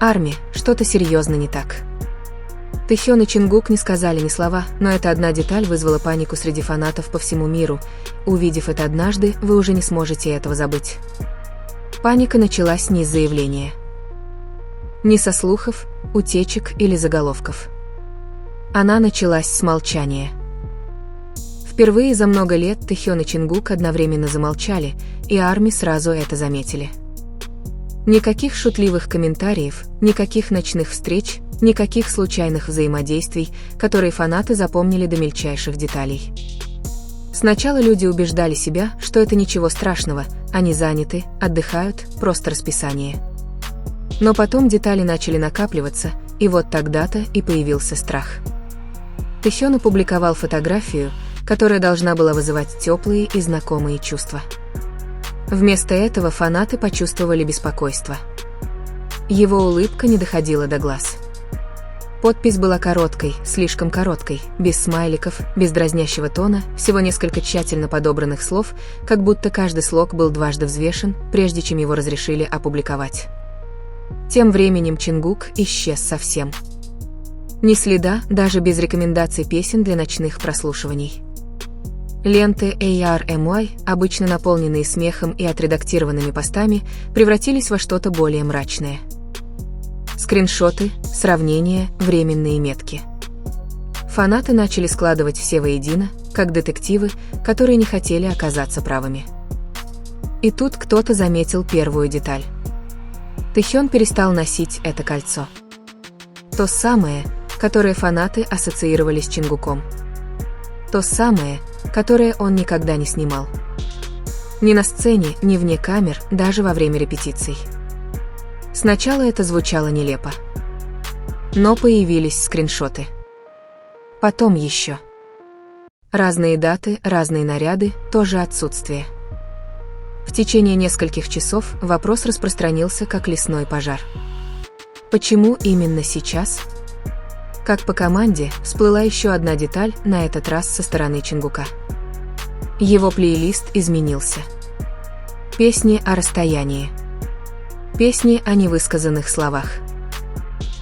Арми, что-то серьезно не так. Тэхён и Чингук не сказали ни слова, но эта одна деталь вызвала панику среди фанатов по всему миру. Увидев это однажды, вы уже не сможете этого забыть. Паника началась не из заявления. Не со слухов, утечек или заголовков. Она началась с молчания. Впервые за много лет Тэхён и Чингук одновременно замолчали, и Арми сразу это заметили. Никаких шутливых комментариев, никаких ночных встреч, никаких случайных взаимодействий, которые фанаты запомнили до мельчайших деталей. Сначала люди убеждали себя, что это ничего страшного, они заняты, отдыхают, просто расписание. Но потом детали начали накапливаться, и вот тогда-то и появился страх. Тэхён опубликовал фотографию, которая должна была вызывать теплые и знакомые чувства. Вместо этого фанаты почувствовали беспокойство. Его улыбка не доходила до глаз. Подпись была короткой, слишком короткой, без смайликов, без дразнящего тона, всего несколько тщательно подобранных слов, как будто каждый слог был дважды взвешен, прежде чем его разрешили опубликовать. Тем временем Чингук исчез совсем. Ни следа, даже без рекомендаций песен для ночных прослушиваний. Ленты ARMY, обычно наполненные смехом и отредактированными постами, превратились во что-то более мрачное. Скриншоты, сравнения, временные метки. Фанаты начали складывать все воедино, как детективы, которые не хотели оказаться правыми. И тут кто-то заметил первую деталь. Тэхён перестал носить это кольцо. То самое, которое фанаты ассоциировали с Чингуком. То самое, которое он никогда не снимал. Ни на сцене, ни вне камер, даже во время репетиций. Сначала это звучало нелепо. Но появились скриншоты. Потом еще. Разные даты, разные наряды, тоже отсутствие. В течение нескольких часов вопрос распространился как лесной пожар. Почему именно сейчас? Как по команде, всплыла еще одна деталь, на этот раз со стороны Чингука. Его плейлист изменился. Песни о расстоянии. Песни о невысказанных словах.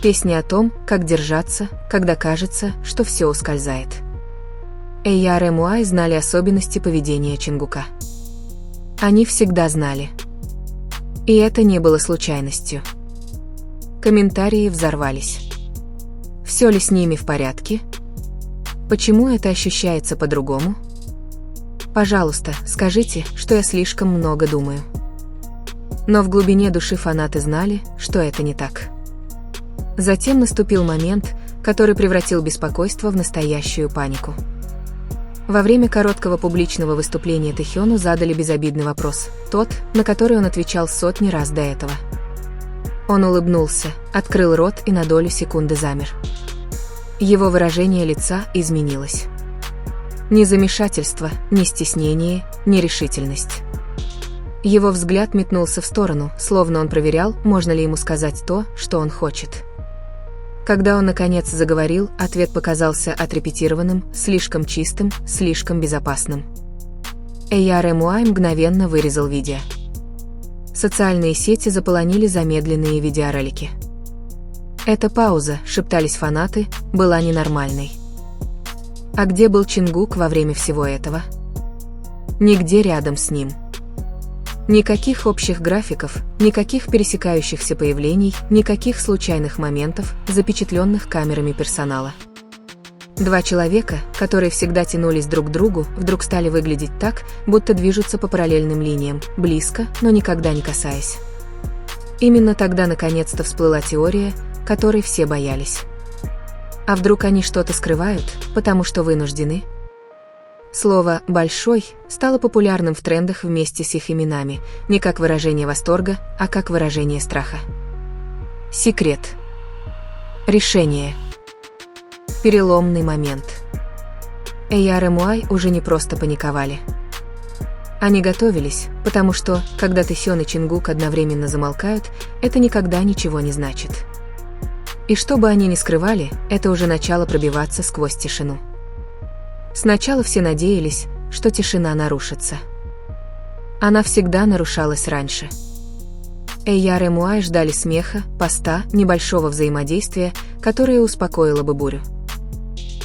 Песни о том, как держаться, когда кажется, что все ускользает. ARMY знали особенности поведения Чингука. Они всегда знали. И это не было случайностью. Комментарии взорвались. Все ли с ними в порядке? Почему это ощущается по-другому? Пожалуйста, скажите, что я слишком много думаю. Но в глубине души фанаты знали, что это не так. Затем наступил момент, который превратил беспокойство в настоящую панику. Во время короткого публичного выступления Тэхёну задали безобидный вопрос, тот, на который он отвечал сотни раз до этого. Он улыбнулся, открыл рот и на долю секунды замер. Его выражение лица изменилось. Ни замешательство, ни стеснение, ни решительность. Его взгляд метнулся в сторону, словно он проверял, можно ли ему сказать то, что он хочет. Когда он наконец заговорил, ответ показался отрепетированным, слишком чистым, слишком безопасным. ARMY мгновенно вырезал видео. Социальные сети заполонили замедленные видеоролики. Эта пауза, шептались фанаты, была ненормальной. А где был Чингук во время всего этого? Нигде рядом с ним. Никаких общих графиков, никаких пересекающихся появлений, никаких случайных моментов, запечатленных камерами персонала. Два человека, которые всегда тянулись друг к другу, вдруг стали выглядеть так, будто движутся по параллельным линиям, близко, но никогда не касаясь. Именно тогда наконец-то всплыла теория, которой все боялись. А вдруг они что-то скрывают, потому что вынуждены? Слово «большой» стало популярным в трендах вместе с их именами, не как выражение восторга, а как выражение страха. Секрет. Решение. Переломный момент. ARMY уже не просто паниковали. Они готовились, потому что, когда Тэхён и Чингук одновременно замолкают, это никогда ничего не значит. И что бы они ни скрывали, это уже начало пробиваться сквозь тишину. Сначала все надеялись, что тишина нарушится. Она всегда нарушалась раньше. Эйяр и Муай ждали смеха, поста, небольшого взаимодействия, которое успокоило бы бурю.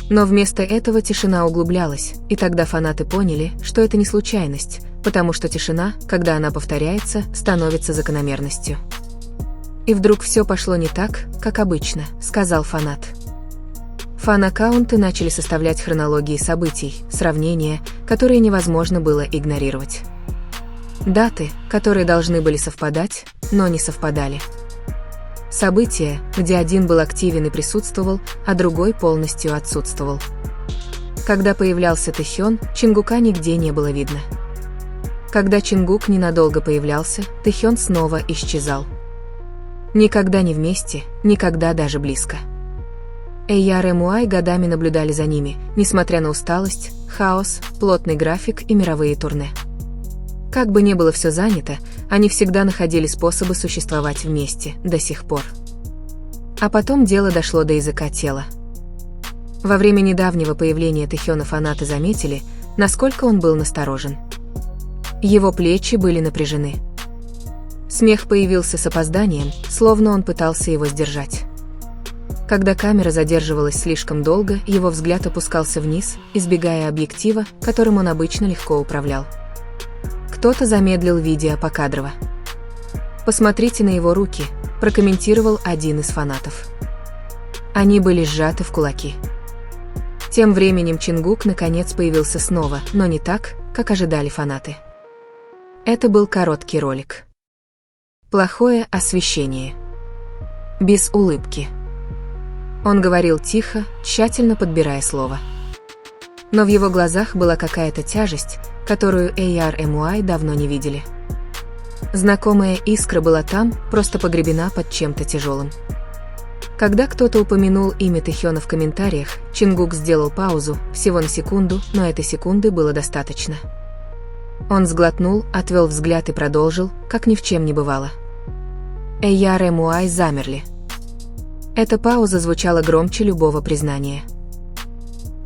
Но вместо этого тишина углублялась, и тогда фанаты поняли, что это не случайность, потому что тишина, когда она повторяется, становится закономерностью. «И вдруг все пошло не так, как обычно», — сказал фанат. Фан-аккаунты начали составлять хронологии событий, сравнения, которые невозможно было игнорировать. Даты, которые должны были совпадать, но не совпадали. События, где один был активен и присутствовал, а другой полностью отсутствовал. Когда появлялся Тэхён, Чингука нигде не было видно. Когда Чингук ненадолго появлялся, Тэхён снова исчезал. Никогда не вместе, никогда даже близко. Эйяр и Муай годами наблюдали за ними, несмотря на усталость, хаос, плотный график и мировые турне. Как бы ни было все занято, они всегда находили способы существовать вместе, до сих пор. А потом дело дошло до языка тела. Во время недавнего появления Тэхёна фанаты заметили, насколько он был насторожен. Его плечи были напряжены. Смех появился с опозданием, словно он пытался его сдержать. Когда камера задерживалась слишком долго, его взгляд опускался вниз, избегая объектива, которым он обычно легко управлял. Кто-то замедлил видео покадрово. «Посмотрите на его руки», – прокомментировал один из фанатов. Они были сжаты в кулаки. Тем временем Чингук наконец появился снова, но не так, как ожидали фанаты. Это был короткий ролик. Плохое освещение. Без улыбки. Он говорил тихо, тщательно подбирая слово. Но в его глазах была какая-то тяжесть, которую Эйяр и Муай давно не видели. Знакомая искра была там, просто погребена под чем-то тяжелым. Когда кто-то упомянул имя Тэхёна в комментариях, Чингук сделал паузу, всего на секунду, но этой секунды было достаточно. Он сглотнул, отвел взгляд и продолжил, как ни в чем не бывало. Эйяр и Муай замерли. Эта пауза звучала громче любого признания.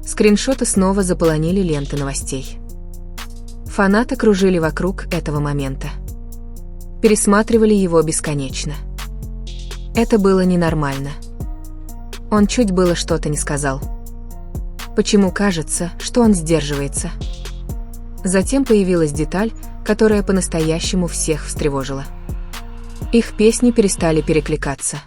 Скриншоты снова заполонили ленты новостей. Фанаты кружили вокруг этого момента. Пересматривали его бесконечно. Это было ненормально. Он чуть было что-то не сказал. Почему кажется, что он сдерживается? Затем появилась деталь, которая по-настоящему всех встревожила. Их песни перестали перекликаться.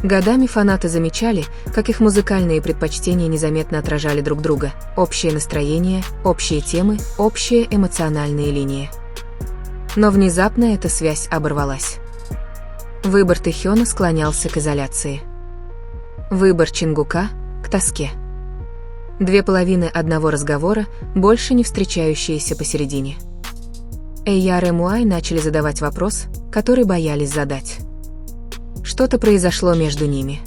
Годами фанаты замечали, как их музыкальные предпочтения незаметно отражали друг друга, общее настроение, общие темы, общие эмоциональные линии. Но внезапно эта связь оборвалась. Выбор Тэхёна склонялся к изоляции. Выбор Чингука – к тоске. Две половины одного разговора, больше не встречающиеся посередине. Эйяр и Муай начали задавать вопрос, который боялись задать. Что-то произошло между ними.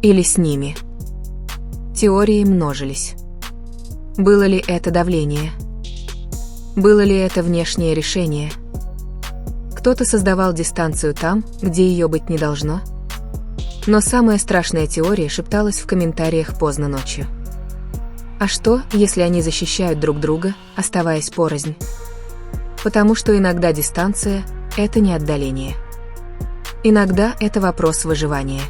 Или с ними. Теории множились. Было ли это давление? Было ли это внешнее решение? Кто-то создавал дистанцию там, где ее быть не должно? Но самая страшная теория шепталась в комментариях поздно ночью. А что, если они защищают друг друга, оставаясь порознь? Потому что иногда дистанция – это не отдаление. Иногда это вопрос выживания.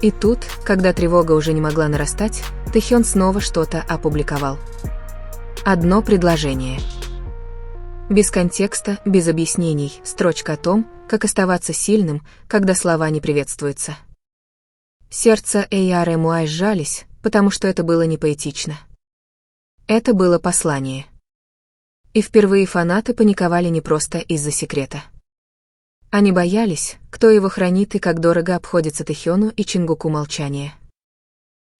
И тут, когда тревога уже не могла нарастать, Тэхён снова что-то опубликовал. Одно предложение. Без контекста, без объяснений, строчка о том, как оставаться сильным, когда слова не приветствуются. Сердце Эйяр и Муай сжались, потому что это было не поэтично. Это было послание. И впервые фанаты паниковали не просто из-за секрета. Они боялись, кто его хранит и как дорого обходится Тэхёну и Чингуку молчание.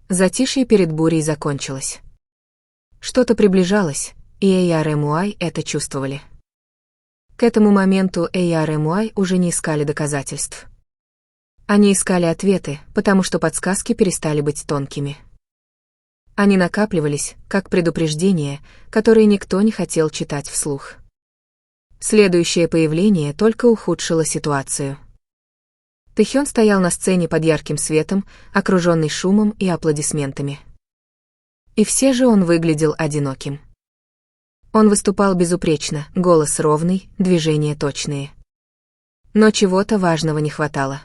Затишье перед бурей закончилось. Что-то приближалось, и Эйяр и Муай это чувствовали. К этому моменту Эйяр и Муай уже не искали доказательств. Они искали ответы, потому что подсказки перестали быть тонкими. Они накапливались, как предупреждения, которые никто не хотел читать вслух. Следующее появление только ухудшило ситуацию. Тэхён стоял на сцене под ярким светом, окруженный шумом и аплодисментами. И все же он выглядел одиноким. Он выступал безупречно, голос ровный, движения точные. Но чего-то важного не хватало.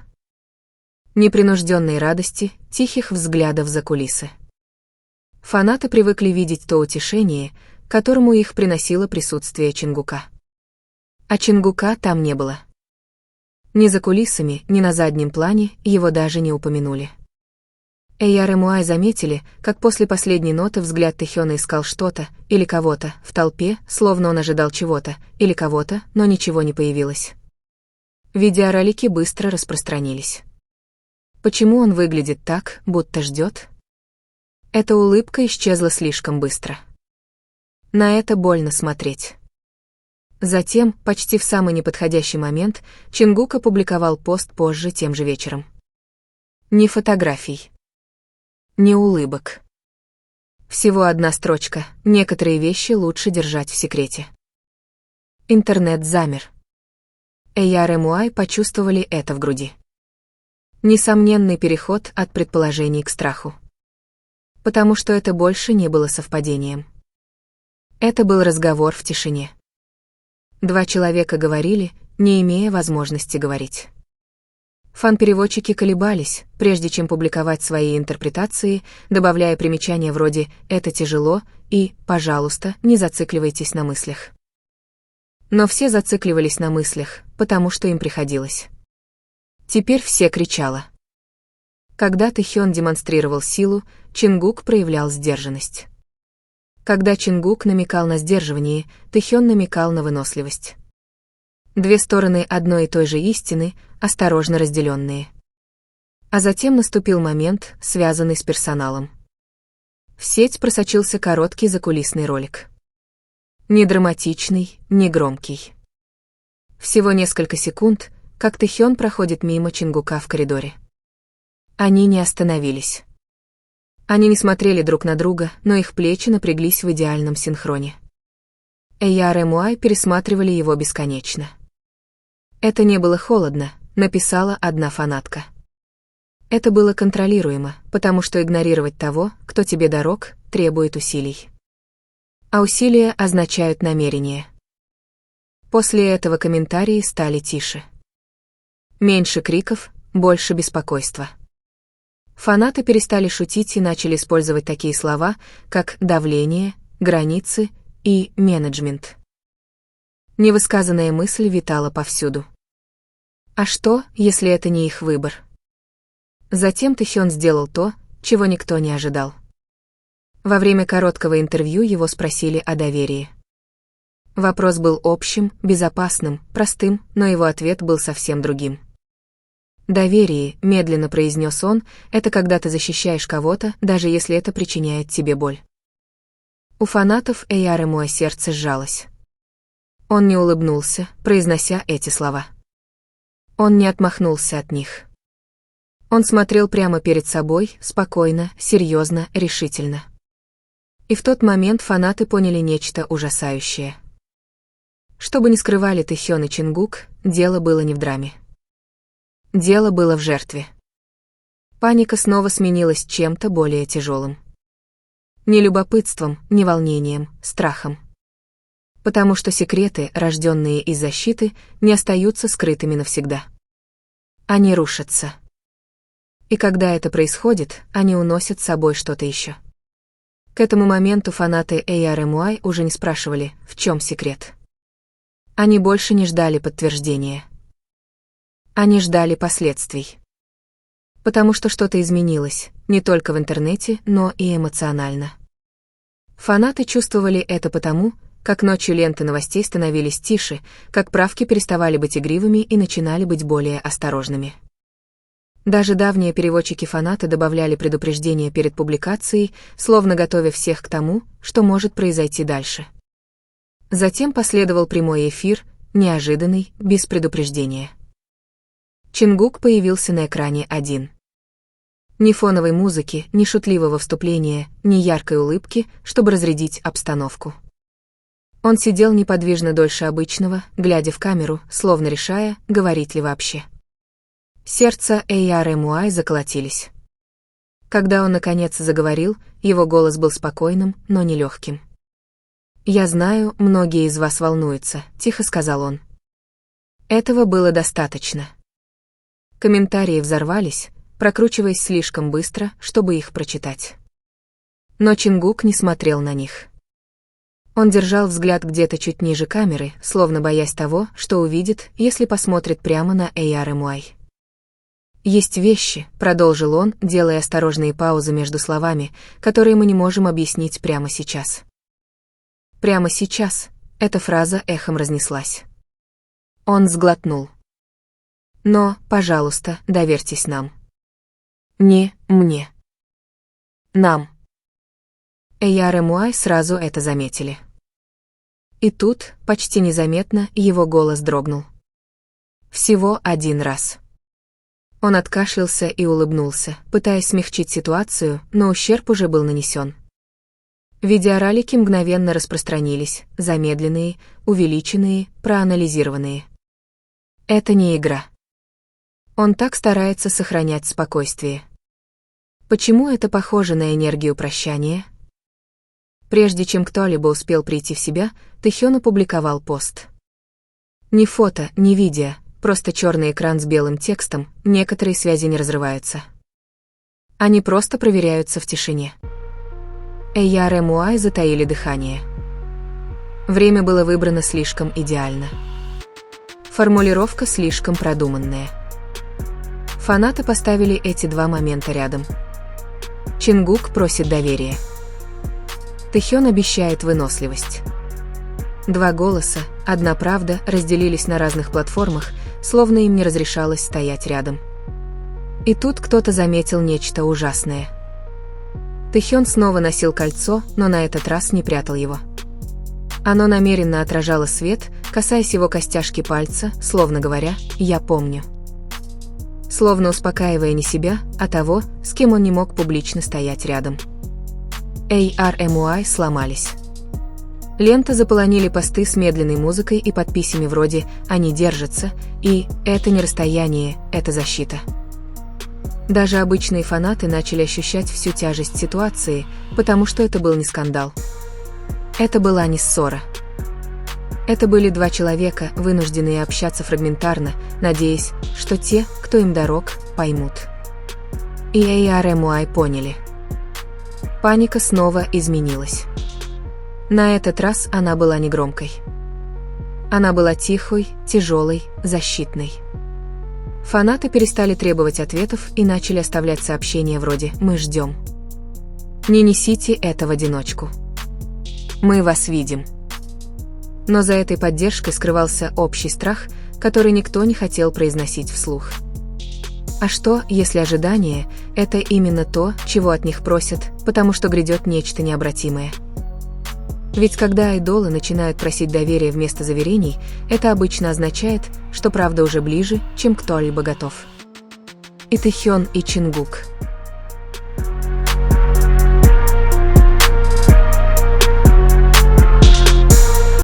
Непринужденной радости, тихих взглядов за кулисы. Фанаты привыкли видеть то утешение, которому их приносило присутствие Чингука. А Чингука там не было. Ни за кулисами, ни на заднем плане его даже не упомянули. Эйяр и Муай заметили, как после последней ноты взгляд Тэхёна искал что-то или кого-то в толпе, словно он ожидал чего-то или кого-то, но ничего не появилось. Видеоролики быстро распространились. Почему он выглядит так, будто ждет? Эта улыбка исчезла слишком быстро. На это больно смотреть. Затем, почти в самый неподходящий момент, Чингук опубликовал пост позже тем же вечером. Ни фотографий. Ни улыбок. Всего одна строчка: некоторые вещи лучше держать в секрете. Интернет замер. Эйяр и Муай почувствовали это в груди. Несомненный переход от предположений к страху. Потому что это больше не было совпадением. Это был разговор в тишине. Два человека говорили, не имея возможности говорить. Фан-переводчики колебались, прежде чем публиковать свои интерпретации, добавляя примечания вроде «это тяжело» и «пожалуйста, не зацикливайтесь на мыслях». Но все зацикливались на мыслях, потому что им приходилось. Теперь все кричало. Когда Тэхён демонстрировал силу, Чингук проявлял сдержанность. Когда Чингук намекал на сдерживание, Тэхён намекал на выносливость. Две стороны одной и той же истины, осторожно разделенные. А затем наступил момент, связанный с персоналом. В сеть просочился короткий закулисный ролик. Не драматичный, не громкий. Всего несколько секунд, как Тэхён проходит мимо Чингука в коридоре. Они не остановились. Они не смотрели друг на друга, но их плечи напряглись в идеальном синхроне. Эйяр и Муай пересматривали его бесконечно. «Это не было холодно», — написала одна фанатка. Это было контролируемо, потому что игнорировать того, кто тебе дорог, требует усилий. А усилия означают намерение. После этого комментарии стали тише. Меньше криков, больше беспокойства. Фанаты перестали шутить и начали использовать такие слова, как «давление», «границы» и «менеджмент». Невысказанная мысль витала повсюду. А что, если это не их выбор? Затем Тэхён сделал то, чего никто не ожидал. Во время короткого интервью его спросили о доверии. Вопрос был общим, безопасным, простым, но его ответ был совсем другим. «Доверие», — медленно произнес он, — «это когда ты защищаешь кого-то, даже если это причиняет тебе боль». У фанатов Эйяр и Муай сердце сжалось. Он не улыбнулся, произнося эти слова. Он не отмахнулся от них. Он смотрел прямо перед собой, спокойно, серьезно, решительно. И в тот момент фанаты поняли нечто ужасающее. Что бы ни скрывали Тэхён и Чингук, дело было не в драме. Дело было в жертве. Паника снова сменилась чем-то более тяжелым. Не любопытством, не волнением, страхом. Потому что секреты, рожденные из защиты, не остаются скрытыми навсегда. Они рушатся. И когда это происходит, они уносят с собой что-то еще. К этому моменту фанаты Эйяр и Муай уже не спрашивали, в чем секрет. Они больше не ждали подтверждения. Они ждали последствий. Потому что что-то изменилось, не только в интернете, но и эмоционально. Фанаты чувствовали это потому, как ночью ленты новостей становились тише, как правки переставали быть игривыми и начинали быть более осторожными. Даже давние переводчики-фанаты добавляли предупреждения перед публикацией, словно готовя всех к тому, что может произойти дальше. Затем последовал прямой эфир, неожиданный, без предупреждения. Чингук появился на экране один. Ни фоновой музыки, ни шутливого вступления, ни яркой улыбки, чтобы разрядить обстановку. Он сидел неподвижно дольше обычного, глядя в камеру, словно решая, говорить ли вообще. Сердца Эйяр и Муай заколотились. Когда он наконец заговорил, его голос был спокойным, но не легким. «Я знаю, многие из вас волнуются», — тихо сказал он. Этого было достаточно. Комментарии взорвались, прокручиваясь слишком быстро, чтобы их прочитать. Но Чингук не смотрел на них. Он держал взгляд где-то чуть ниже камеры, словно боясь того, что увидит, если посмотрит прямо на ARMY. «Есть вещи», — продолжил он, делая осторожные паузы между словами, которые мы не можем объяснить прямо сейчас. «Прямо сейчас», — эта фраза эхом разнеслась. Он сглотнул. «Но, пожалуйста, доверьтесь нам». «Не мне. Нам». ARMY сразу это заметили. И тут, почти незаметно, его голос дрогнул. Всего один раз. Он откашлялся и улыбнулся, пытаясь смягчить ситуацию, но ущерб уже был нанесен. Видеоролики мгновенно распространились, замедленные, увеличенные, проанализированные. Это не игра. Он так старается сохранять спокойствие. Почему это похоже на энергию прощания? Прежде чем кто-либо успел прийти в себя, Тэхён опубликовал пост. Ни фото, ни видео, просто черный экран с белым текстом, некоторые связи не разрываются. Они просто проверяются в тишине. ARMY затаили дыхание. Время было выбрано слишком идеально. Формулировка слишком продуманная. Фанаты поставили эти два момента рядом. Чингук просит доверия. Тэхён обещает выносливость. Два голоса, одна правда, разделились на разных платформах, словно им не разрешалось стоять рядом. И тут кто-то заметил нечто ужасное. Тэхён снова носил кольцо, но на этот раз не прятал его. Оно намеренно отражало свет, касаясь его костяшки пальца, словно говоря «я помню». Словно успокаивая не себя, а того, с кем он не мог публично стоять рядом. ARMY сломались. Ленты заполонили посты с медленной музыкой и подписями вроде «Они держатся» и «Это не расстояние, это защита». Даже обычные фанаты начали ощущать всю тяжесть ситуации, потому что это был не скандал. Это была не ссора. Это были два человека, вынужденные общаться фрагментарно, надеясь, что те, кто им дорог, поймут. И ARMY поняли. Паника снова изменилась. На этот раз она была не громкой. Она была тихой, тяжелой, защитной. Фанаты перестали требовать ответов и начали оставлять сообщения вроде «Мы ждем». Не несите это в одиночку. Мы вас видим. Но за этой поддержкой скрывался общий страх, который никто не хотел произносить вслух. А что, если ожидание – это именно то, чего от них просят, потому что грядет нечто необратимое? Ведь когда айдолы начинают просить доверия вместо заверений, это обычно означает, что правда уже ближе, чем кто-либо готов. И Тэхён, и Чингук.